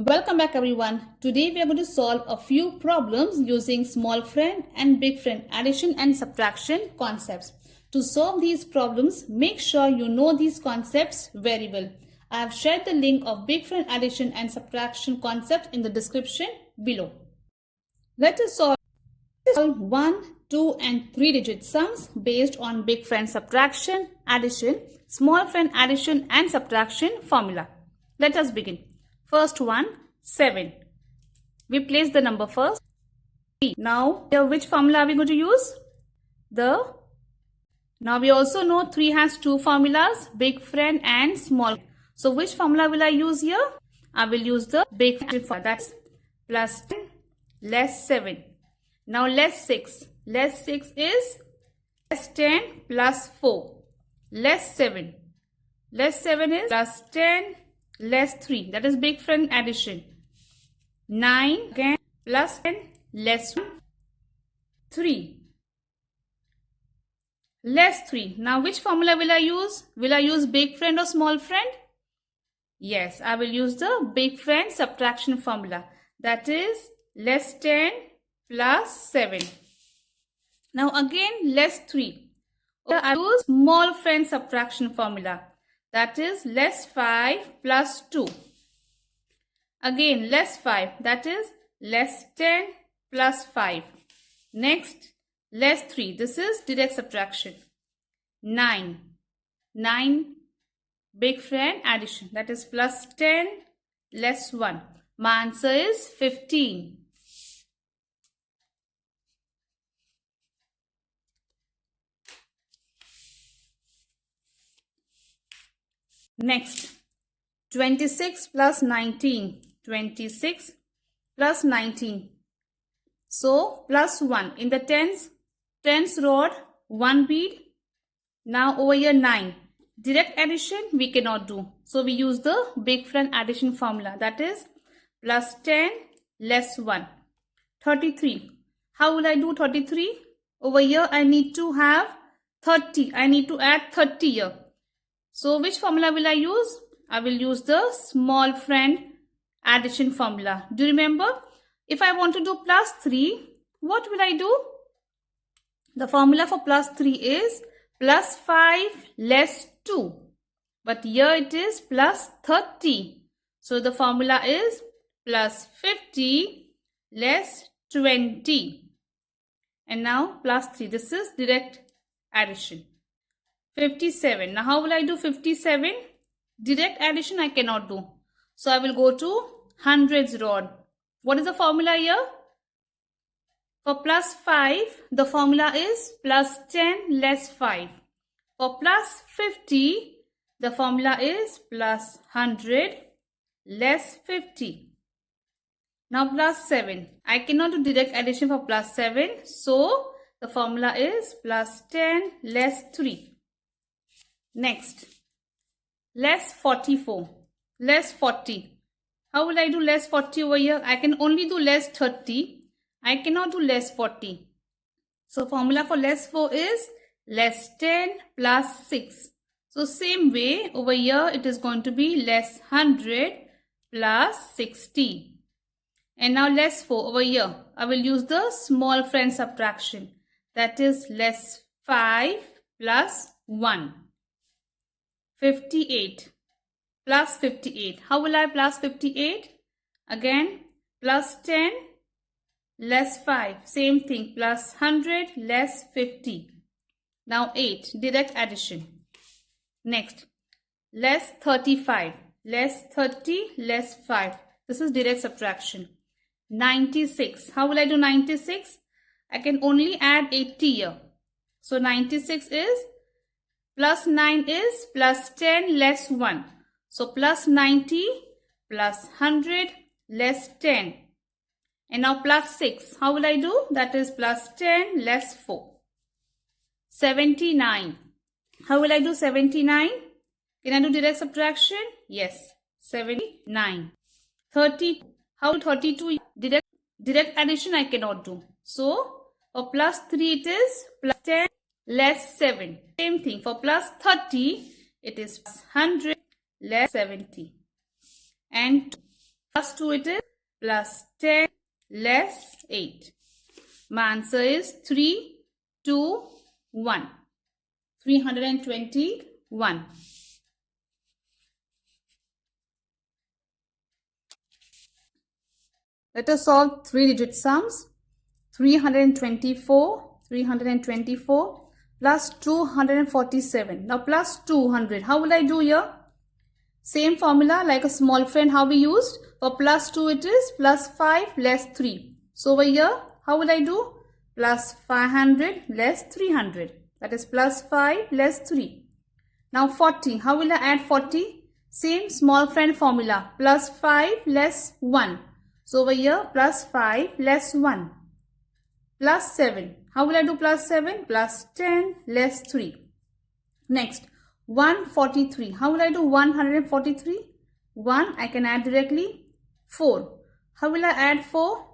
Welcome back everyone. Today we are going to solve a few problems using small friend and big friend addition and subtraction concepts. To solve these problems, make sure you know these concepts very well. I have shared the link of big friend addition and subtraction concept in the description below. Let us solve 1, 2 and 3 digit sums based on big friend subtraction, addition, small friend addition and subtraction formula. Let us begin. First one, 7. We place the number first. 3. Now, here which formula are we going to use? Now we also know 3 has two formulas, big friend and small. So which formula will I use here? I will use the big friend formula. That's plus 10 less 7. Now less 6. Less 6 is less 10 plus 4. Less 7. Less 7 is plus 10 less 3. That is big friend addition. 9 again plus 10 less 1. 3. Less 3. Now which formula will I use? Will I use big friend or small friend? Yes, I will use the big friend subtraction formula. That is less 10 plus 7. Now again less 3. I will use small friend subtraction formula. That is less 5 plus 2. Again less 5. That is less 10 plus 5. Next less 3. This is direct subtraction. 9. 9 big friend addition. That is plus 10 less 1. My answer is 15. Next, 26 plus 19. 26 plus 19. So, plus 1. In the tens rod, 1 bead. Now, over here 9. Direct addition, we cannot do. So, we use the big friend addition formula. That is, plus 10 less 1. 33. How will I do 33? Over here, I need to have 30. I need to add 30 here. So, which formula will I use? I will use the small friend addition formula. Do you remember? If I want to do plus 3, what will I do? The formula for plus 3 is plus 5 less 2. But here it is plus 30. So, the formula is plus 50 less 20. And now plus 3. This is direct addition. 57. Now how will I do 57? Direct addition I cannot do. So I will go to hundreds rod. What is the formula here? For plus 5, the formula is plus 10 less 5. For plus 50, the formula is plus 100 less 50. Now plus 7. I cannot do direct addition for plus 7. So the formula is plus 10 less 3. Next, less 44, less 40. How will I do less 40 over here? I can only do less 30. I cannot do less 40. So, formula for less 4 is less 10 plus 6. So, same way over here it is going to be less 100 plus 60. And now less 4 over here. I will use the small friend subtraction. That is less 5 plus 1. 58 plus 58. How will I plus 58? Again plus 10 less 5. Same thing, plus 100 less 50. Now 8. Direct addition. Next, less 35. Less 30 less 5. This is direct subtraction. 96. How will I do 96? I can only add 80 here. So 96 is plus 9 is plus 10 less 1. So plus 90 plus 100 less 10. And now plus 6. How will I do? That is plus 10 less 4. 79. How will I do 79? Can I do direct subtraction? Yes. 79. 30. How 32? Direct addition I cannot do. So for plus 3 it is plus 10 less 7. Same thing for plus 30 it is plus 100 less 70. And Plus 2 it is plus 10 less 8. My answer is 3, 2, 1. 321. Let us solve 3-digit sums. 324 plus 247. Now plus 200. How will I do here? Same formula like a small friend how we used. For plus 2 it is plus 5 less 3. So over here how will I do? Plus 500 less 300. That is plus 5 less 3. Now 40. How will I add 40? Same small friend formula. Plus 5 less 1. So over here plus 5 less 1. Plus 7. How will I do plus 7? Plus 10 less 3. Next 143. How will I do 143? 1 I can add directly. 4. How will I add 4?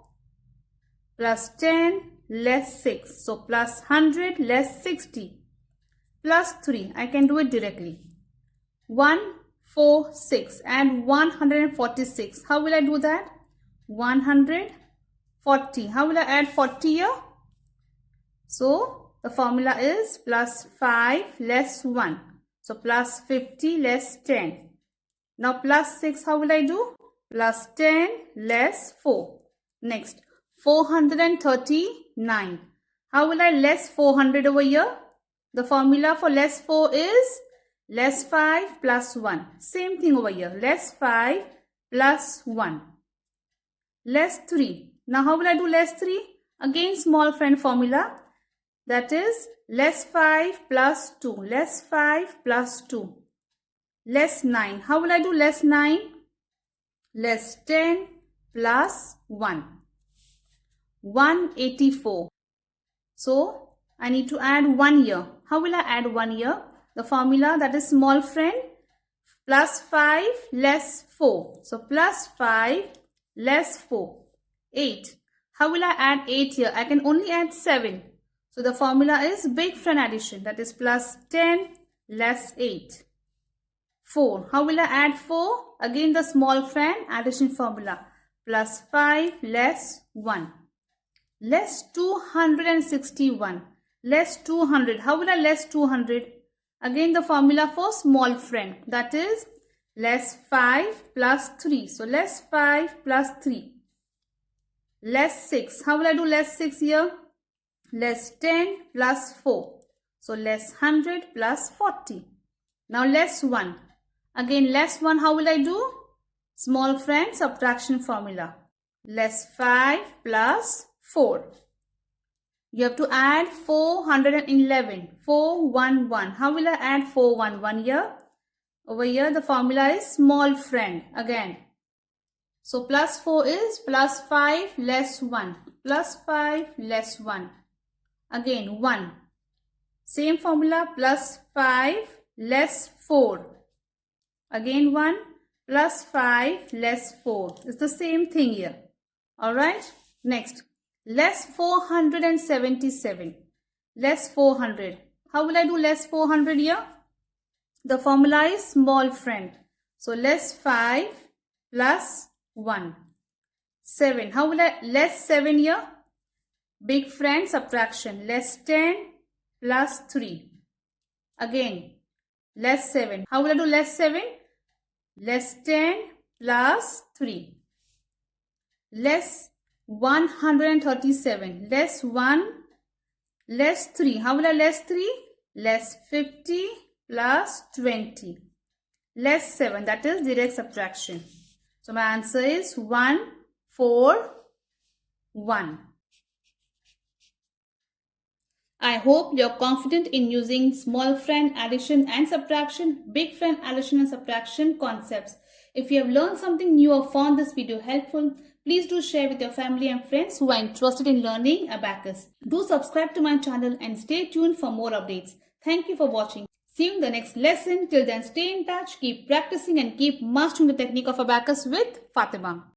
Plus 10 less 6. So plus 100 less 60. Plus 3. I can do it directly. 146 and 146. How will I do that? 140. How will I add 40 here? So the formula is plus 5 less 1. So plus 50 less 10. Now plus 6 how will I do? Plus 10 less 4. Next 439. How will I less 400 over here? The formula for less 4 is less 5 plus 1. Same thing over here. Less 5 plus 1. Less 3. Now how will I do less 3? Again small friend formula. That is less 5 plus 2. Less 5 plus 2. Less 9. How will I do less 9? Less 10 plus 1. 184. So I need to add 1 here. How will I add 1 here? The formula that is small friend plus 5 less 4. So plus 5 less 4. 8. How will I add 8 here? I can only add 7. So the formula is big friend addition. That is plus 10 less 8. 4. How will I add 4? Again the small friend addition formula. Plus 5 less 1. Less 261. Less 200. How will I less 200? Again the formula for small friend. That is less 5 plus 3. So less 5 plus 3. Less 6. How will I do less 6 here? Less 10 plus 4. So less 100 plus 40. Now less 1. Again less 1 how will I do? Small friend subtraction formula. Less 5 plus 4. You have to add 411. 411. How will I add 411 here? Over here the formula is small friend again. So plus 4 is plus 5 less 1. Plus 5 less 1. Again 1. Same formula plus 5 less 4. Again 1 plus 5 less 4. It's the same thing here. Alright. Next. Less 477. Less 400. How will I do less 400 here? The formula is small friend. So less 5 plus 1. 7. How will I less 7 here? Big friend subtraction. Less 10 plus 3. Again less 7. How will I do less 7? Less 10 plus 3. Less 137. Less 1. Less 3. How will I less 3? Less 50 plus 20. Less 7. That is direct subtraction. So my answer is 1, 4, 1. I hope you are confident in using small friend addition and subtraction, big friend addition and subtraction concepts. If you have learned something new or found this video helpful, please do share with your family and friends who are interested in learning Abacus. Do subscribe to my channel and stay tuned for more updates. Thank you for watching. See you in the next lesson. Till then, stay in touch, keep practicing and keep mastering the technique of Abacus with Fatima.